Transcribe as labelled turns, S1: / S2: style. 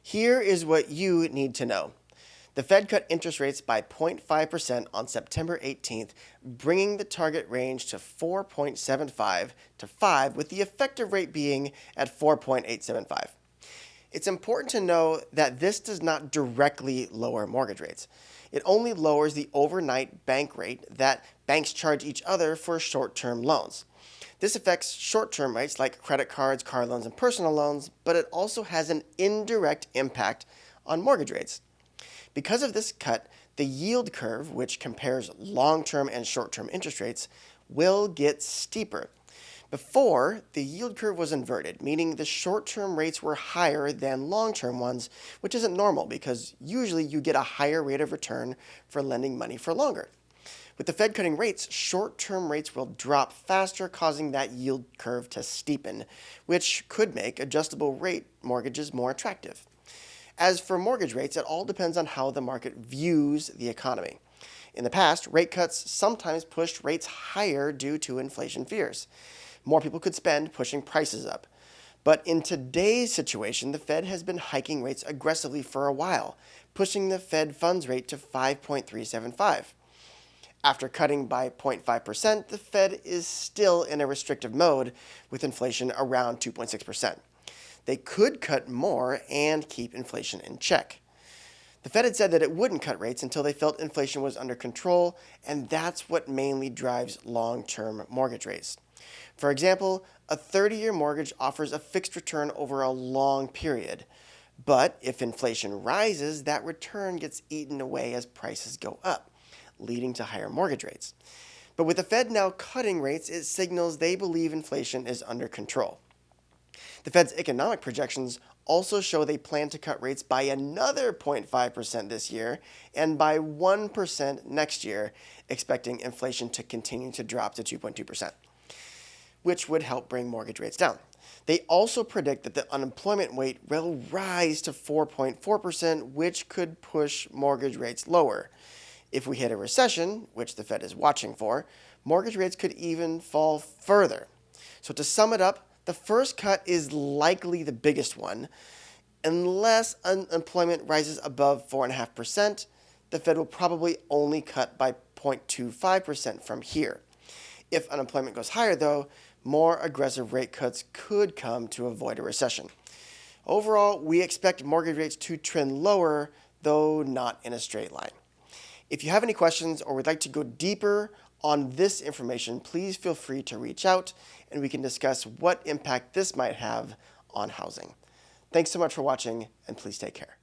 S1: Here is what you need to know. The Fed cut interest rates by 0.5% on September 18th, bringing the target range to 4.75 to 5, with the effective rate being at 4.875. It's important to know that this does not directly lower mortgage rates. It only lowers the overnight bank rate that banks charge each other for short-term loans. This affects short-term rates like credit cards, car loans, and personal loans, but it also has an indirect impact on mortgage rates. Because of this cut, the yield curve, which compares long-term and short-term interest rates, will get steeper. Before, the yield curve was inverted, meaning the short-term rates were higher than long-term ones, which isn't normal because usually you get a higher rate of return for lending money for longer. With the Fed cutting rates, short-term rates will drop faster, causing that yield curve to steepen, which could make adjustable rate mortgages more attractive. As for mortgage rates, it all depends on how the market views the economy. In the past, rate cuts sometimes pushed rates higher due to inflation fears. More people could spend, pushing prices up. But in today's situation, the Fed has been hiking rates aggressively for a while, pushing the Fed funds rate to 5.375. After cutting by 0.5%, the Fed is still in a restrictive mode with inflation around 2.6%. They could cut more and keep inflation in check. The Fed had said that it wouldn't cut rates until they felt inflation was under control, and that's what mainly drives long-term mortgage rates. For example, a 30-year mortgage offers a fixed return over a long period. But if inflation rises, that return gets eaten away as prices go up, leading to higher mortgage rates. But with the Fed now cutting rates, it signals they believe inflation is under control. The Fed's economic projections also show they plan to cut rates by another 0.5% this year and by 1% next year, expecting inflation to continue to drop to 2.2%, which would help bring mortgage rates down. They also predict that the unemployment rate will rise to 4.4%, which could push mortgage rates lower. If we hit a recession, which the Fed is watching for, mortgage rates could even fall further. So to sum it up, the first cut is likely the biggest one. Unless unemployment rises above 4.5%, the Fed will probably only cut by 0.25% from here. If unemployment goes higher, though, more aggressive rate cuts could come to avoid a recession. Overall, we expect mortgage rates to trend lower, though not in a straight line. If you have any questions or would like to go deeper on this information, please feel free to reach out and we can discuss what impact this might have on housing. Thanks so much for watching, and please take care.